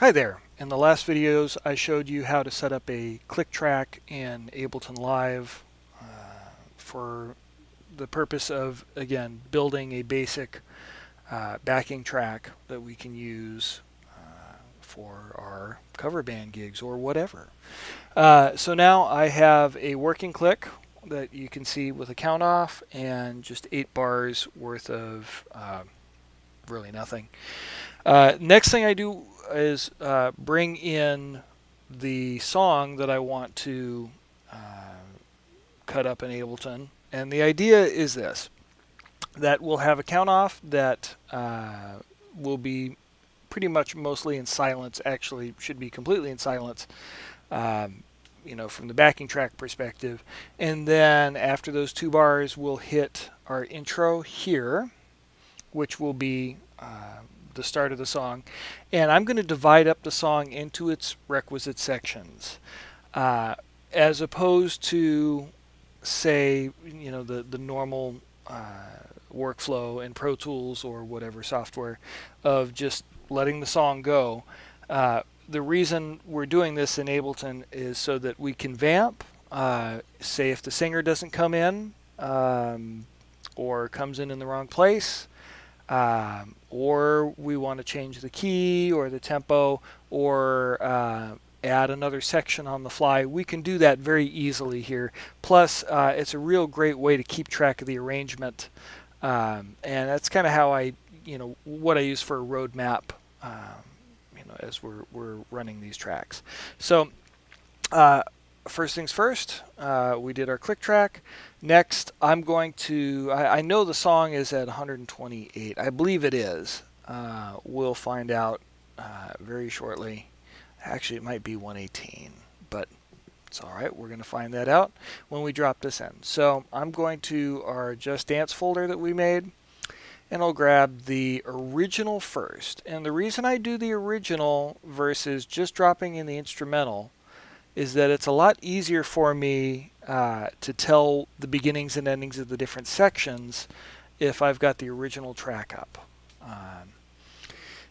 Hi there. In the last videos, I showed you how to set up a click track in Ableton Live for the purpose of, again, building a basic backing track that we can use for our cover band gigs or whatever. So now I have a working click that you can see with a count off and just 8 bars worth of really nothing. Next thing I do is bring in the song that I want to uh, cut up in Ableton. And the idea is this, that we'll have a count off that will be pretty much mostly in silence, actually should be completely in silence, um, from the backing track perspective. And then after those 2 bars, we'll hit our intro here, which will be the start of the song. And I'm going to divide up the song into its requisite sections, uh, as opposed to, say, the normal workflow in Pro Tools or whatever software of just letting the song go. The reason we're doing this in Ableton is so that we can vamp. Say if the singer doesn't come in or comes in the wrong place, or we want to change the key or the tempo or add another section on the fly, we can do that very easily here. Plus, it's a real great way to keep track of the arrangement, and that's kind of how what I use for a roadmap, as we're running these tracks. So, first things first, we did our click track. Next, I'm going to, I know the song is at 128. I believe it is. We'll find out very shortly. Actually, it might be 118, but it's all right. We're going to find that out when we drop this in. So I'm going to our Just Dance folder that we made, and I'll grab the original first. And the reason I do the original versus just dropping in the instrumental is that it's a lot easier for me to tell the beginnings and endings of the different sections if I've got the original track up.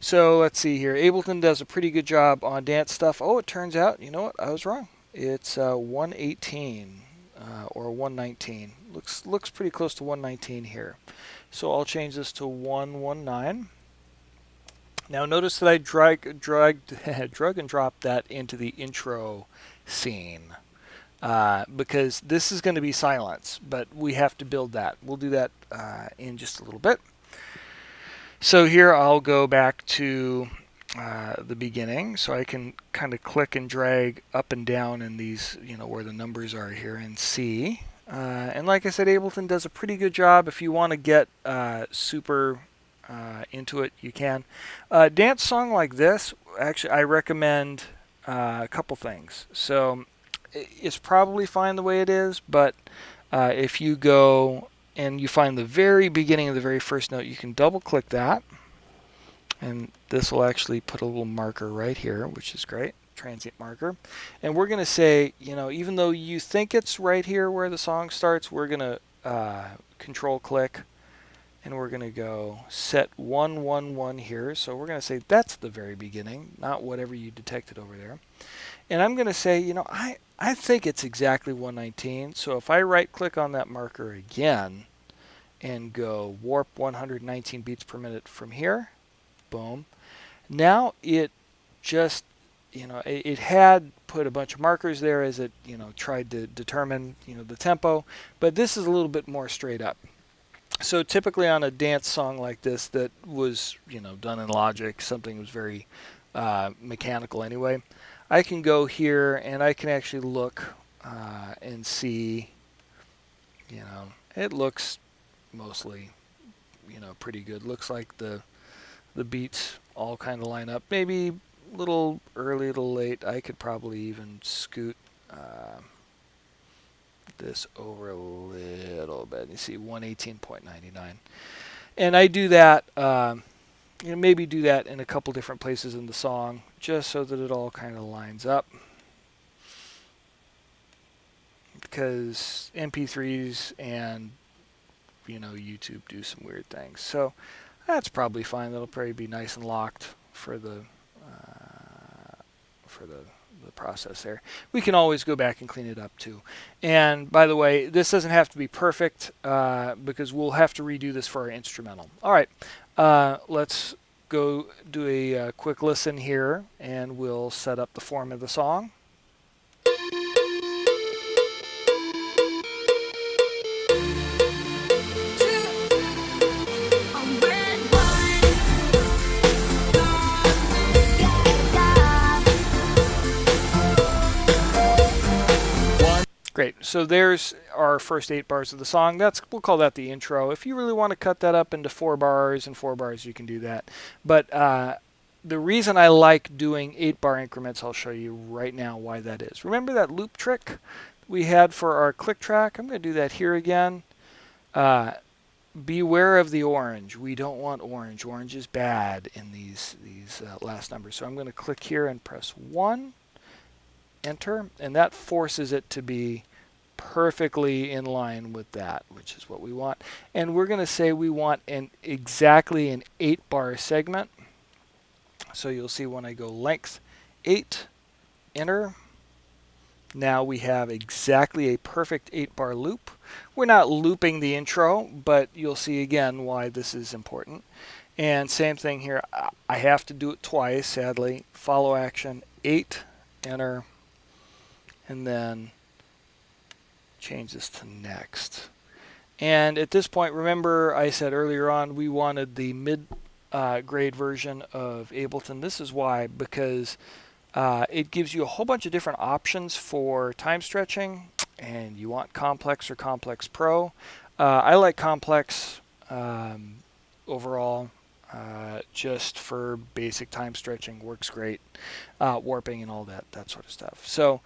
So let's see here. Ableton does a pretty good job on dance stuff. Oh, it turns out, you know what? I was wrong. It's 118 or 119. Looks pretty close to 119 here. So I'll change this to 119. Now notice that I drag and drop that into the intro scene because this is going to be silence, but we have to build that. We'll do that in just a little bit. So here I'll go back to the beginning, so I can kind of click and drag up and down in these, where the numbers are here in C. And like I said, Ableton does a pretty good job. If you want to get super into it, you can. Dance song like this, actually, I recommend a couple things. So it's probably fine the way it is, but if you go and you find the very beginning of the very first note, you can double click that, and this will actually put a little marker right here, which is great, transient marker. And we're going to say, even though you think it's right here where the song starts, we're going to control click, and we're going to go set 111 here. So we're going to say that's the very beginning, not whatever you detected over there. And I'm going to say, I think it's exactly 119. So if I right click on that marker again and go warp 119 beats per minute from here, boom. Now it just, it had put a bunch of markers there as it, tried to determine, the tempo, but this is a little bit more straight up. So typically on a dance song like this that was, done in Logic, something was very mechanical anyway, I can go here and I can actually look and see, it looks mostly, pretty good. Looks like the beats all kind of line up. Maybe a little early, a little late. I could probably even scoot this over a little bit. You see 118.99. And I do that, maybe do that in a couple different places in the song just so that it all kind of lines up. Because MP3s and, YouTube do some weird things. So that's probably fine. That'll probably be nice and locked for the for the process there. We can always go back and clean it up too. And by the way, this doesn't have to be perfect because we'll have to redo this for our instrumental. All right, let's go do a quick listen here, and we'll set up the form of the song. Great. So there's our first 8 bars of the song. We'll call that the intro. If you really want to cut that up into 4 bars and 4 bars, you can do that. But the reason I like doing 8-bar increments, I'll show you right now why that is. Remember that loop trick we had for our click track? I'm going to do that here again. Beware of the orange. We don't want orange. Orange is bad in these last numbers. So I'm going to click here and press 1. Enter, and that forces it to be perfectly in line with that, which is what we want. And we're going to say we want exactly an 8-bar segment. So you'll see when I go length 8, enter. Now we have exactly a perfect 8-bar loop. We're not looping the intro, but you'll see again why this is important. And same thing here. I have to do it twice, sadly. Follow action 8, enter. And then change this to next. And at this point, remember I said earlier on we wanted the mid-grade version of Ableton. This is why, because it gives you a whole bunch of different options for time stretching, and you want Complex or Complex Pro. I like Complex overall, just for basic time stretching. Works great. Warping and all that sort of stuff. So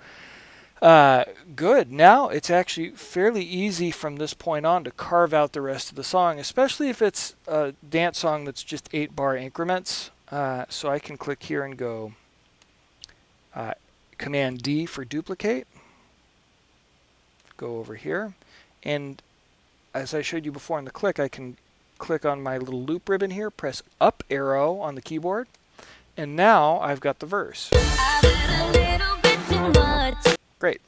good. Now it's actually fairly easy from this point on to carve out the rest of the song, especially if it's a dance song that's just 8-bar increments. So I can click here and go Command D for duplicate. Go over here, and as I showed you before in the click, I can click on my little loop ribbon here, press up arrow on the keyboard, and now I've got the verse. Great.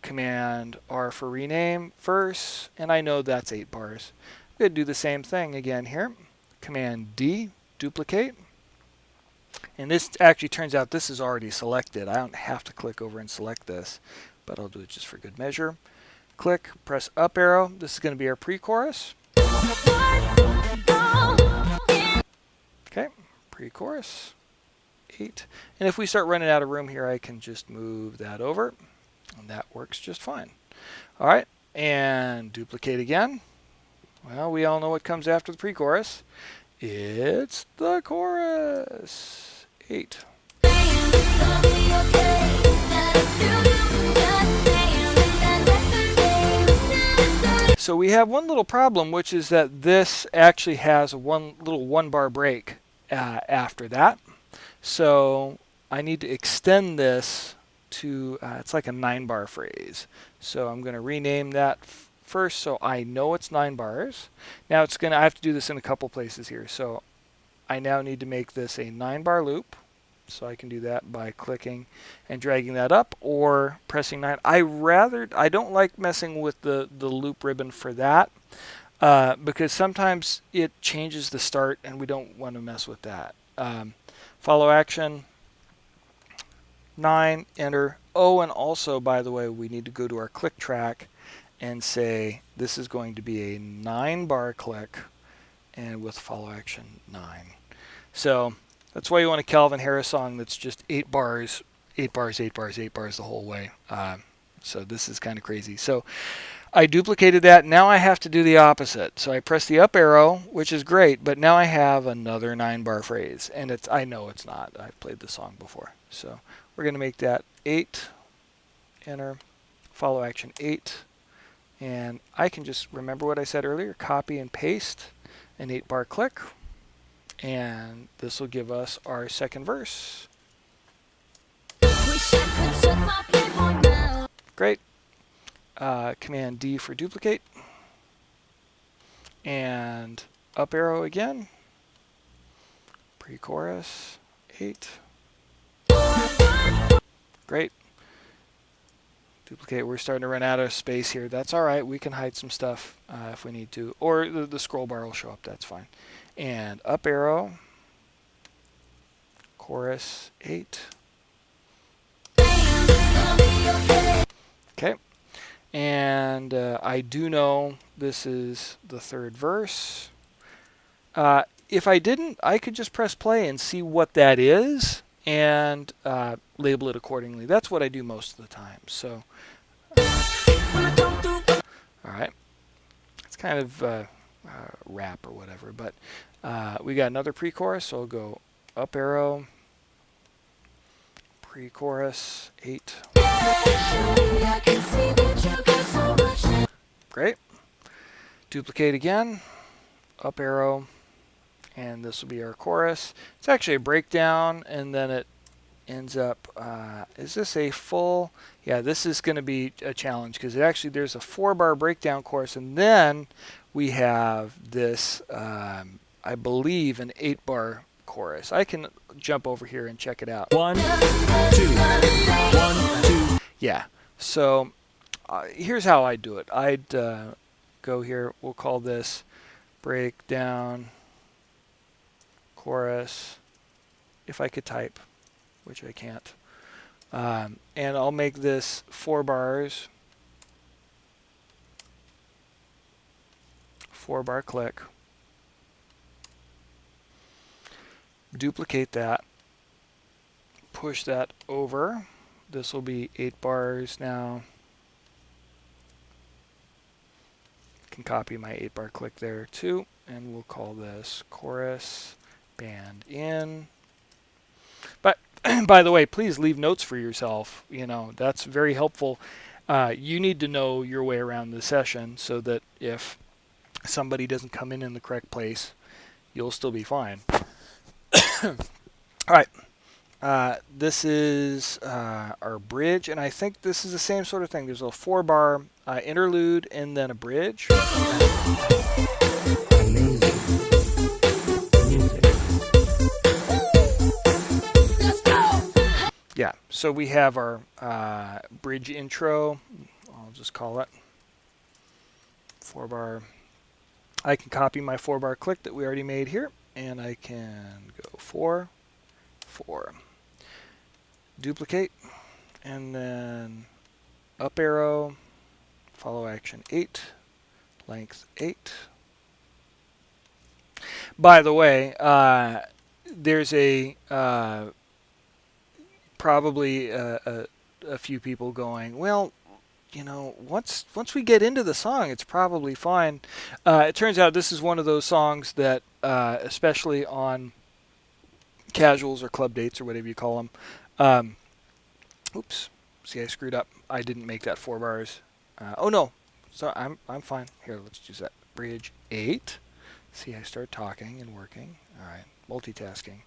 Command R for rename, verse, and I know that's 8 bars. I'm going to do the same thing again here. Command D, duplicate. And this actually turns out this is already selected. I don't have to click over and select this, but I'll do it just for good measure. Click, press up arrow. This is going to be our pre-chorus. Okay, pre-chorus. 8. And if we start running out of room here, I can just move that over, and that works just fine. All right, and duplicate again. Well, we all know what comes after the pre-chorus. It's the chorus. 8. So we have one little problem, which is that this actually has a little 1-bar break after that. So I need to extend this to, it's like a 9-bar phrase. So I'm going to rename that first so I know it's 9 bars. Now I have to do this in a couple places here. So I now need to make this a 9-bar loop. So I can do that by clicking and dragging that up or pressing 9. I don't like messing with the loop ribbon for that because sometimes it changes the start and we don't want to mess with that. Follow action, 9, enter. Oh, and also, by the way, we need to go to our click track and say this is going to be a 9-bar click, and with follow action 9. So that's why you want a Calvin Harris song that's just 8 bars, 8 bars, 8 bars, 8 bars the whole way. So this is kind of crazy. So I duplicated that. Now I have to do the opposite. So I press the up arrow, which is great, but now I have another 9-bar phrase, and I know it's not. I've played the song before. So we're going to make that 8, enter, follow action 8, and I can just remember what I said earlier, copy and paste an 8-bar click, and this will give us our second verse. Great. Command D for duplicate, and up arrow again, pre-chorus 8. Great. Duplicate. We're starting to run out of space here. That's all right. We can hide some stuff if we need to. Or the scroll bar will show up. That's fine. And up arrow. Chorus 8. Okay. And I do know this is the third verse. If I didn't, I could just press play and see what that is and label it accordingly. That's what I do most of the time. So, all right. It's kind of rap or whatever, but we got another pre-chorus, so I'll go up arrow, pre-chorus 8. Great. Duplicate again, up arrow, and this will be our chorus. It's actually a breakdown, and then it ends up, is this a full? Yeah, this is going to be a challenge because actually there's a 4-bar breakdown chorus, and then we have this, I believe, an 8-bar chorus. I can jump over here and check it out. 1, 2, 1, 2. Yeah, so here's how I do it. I'd go here, we'll call this breakdown chorus, if I could type, which I can't. And I'll make this 4 bars, 4-bar click. Duplicate that, push that over. This will be 8 bars now. Can copy my 8-bar click there too, and we'll call this chorus band in. But by the way, please leave notes for yourself. You know, that's very helpful. You need to know your way around the session so that if somebody doesn't come in the correct place, you'll still be fine. All right. This is our bridge, and I think this is the same sort of thing. There's a 4-bar interlude and then a bridge. Yeah, so we have our bridge intro. I'll just call it 4-bar. I can copy my 4-bar click that we already made here, and I can go 4, 4. Duplicate, and then up arrow, follow action 8, length 8. By the way, there's a probably a few people going, well, you know, once we get into the song, it's probably fine. It turns out this is one of those songs that, especially on casuals or club dates or whatever you call them. Oops, see, I screwed up. I didn't make that 4 bars. Oh no, so I'm fine. Here, let's use that bridge 8. See, I start talking and working. All right, multitasking.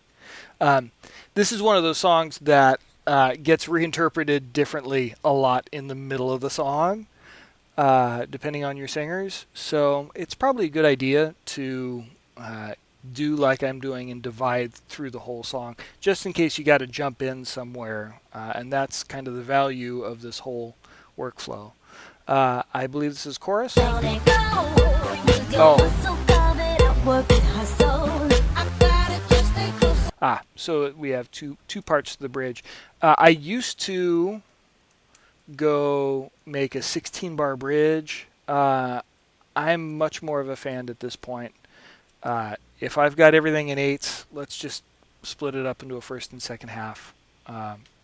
This is one of those songs that gets reinterpreted differently a lot in the middle of the song, depending on your singers. So it's probably a good idea to do like I'm doing and divide through the whole song, just in case you got to jump in somewhere. And that's kind of the value of this whole workflow. I believe this is chorus. So we have two parts to the bridge. I used to go make a 16-bar bridge. I'm much more of a fan at this point. If I've got everything in 8s, let's just split it up into a first and second half.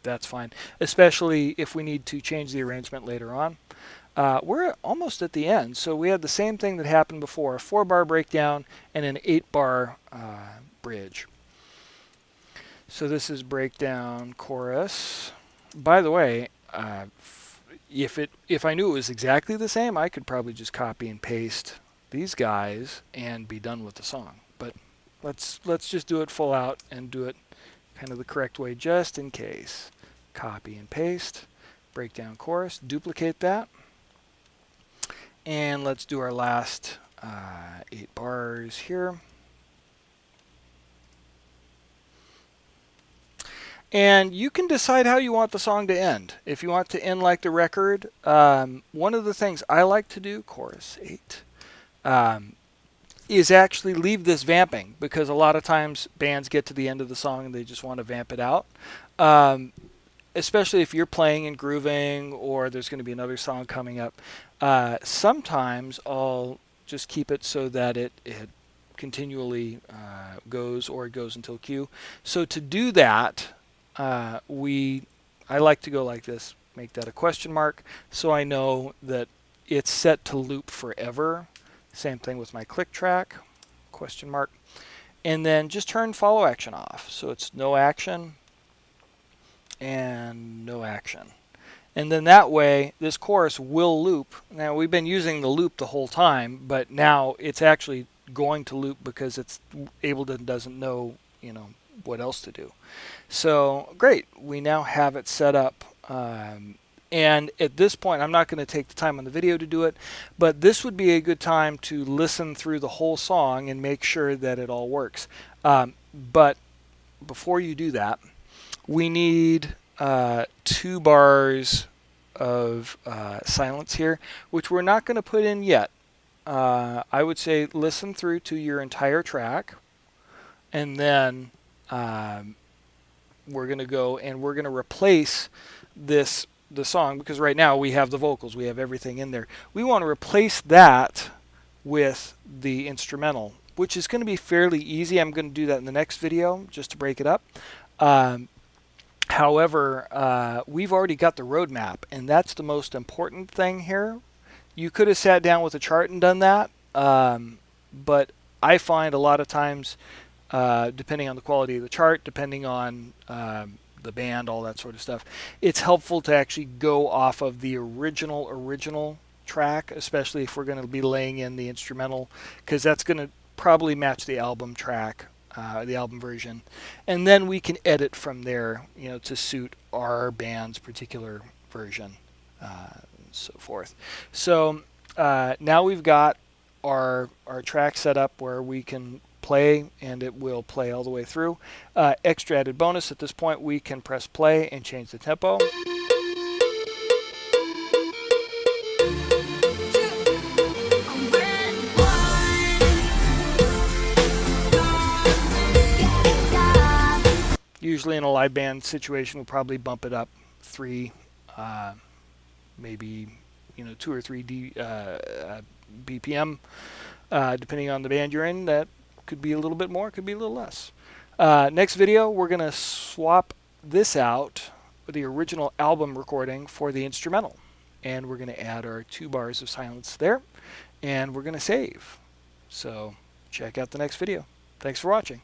That's fine, especially if we need to change the arrangement later on. We're almost at the end, so we had the same thing that happened before, a 4-bar breakdown and an 8-bar bridge. So this is breakdown chorus. By the way, if I knew it was exactly the same, I could probably just copy and paste these guys and be done with the song. But let's just do it full out and do it kind of the correct way just in case. Copy and paste, breakdown chorus, duplicate that. And let's do our last 8 bars here. And you can decide how you want the song to end. If you want to end like the record, one of the things I like to do, chorus 8, is actually leave this vamping, because a lot of times bands get to the end of the song and they just want to vamp it out. Especially if you're playing and grooving, or there's going to be another song coming up. Sometimes I'll just keep it so that it continually goes, or it goes until Q. So to do that, I like to go like this, make that a question mark, so I know that it's set to loop forever. Same thing with my click track, question mark. And then just turn follow action off. So it's no action and no action. And then that way, this chorus will loop. Now, we've been using the loop the whole time, but now it's actually going to loop because it's Ableton doesn't know, what else to do. So great, we now have it set up. And at this point, I'm not going to take the time on the video to do it, but this would be a good time to listen through the whole song and make sure that it all works. But before you do that, we need 2 bars of silence here, which we're not going to put in yet. I would say listen through to your entire track, and then we're going to go and we're going to replace the song, because right now we have the vocals, we have everything in there. We want to replace that with the instrumental, which is going to be fairly easy. I'm going to do that in the next video just to break it up. However, we've already got the roadmap, and that's the most important thing here. You could have sat down with a chart and done that, but I find a lot of times, depending on the quality of the chart, depending on the band, all that sort of stuff, it's helpful to actually go off of the original track, especially if we're going to be laying in the instrumental, because that's going to probably match the album track, the album version, and then we can edit from there, to suit our band's particular version, and so forth. So now we've got our track set up where we can play, and it will play all the way through. Extra added bonus, at this point we can press play and change the tempo. Usually in a live band situation, we'll probably bump it up 3, maybe 2 or 3 BPM, depending on the band you're in. That could be a little bit more, could be a little less. Next video, we're going to swap this out with the original album recording for the instrumental, and we're going to add our 2 bars of silence there, and we're going to save. So check out the next video. Thanks for watching.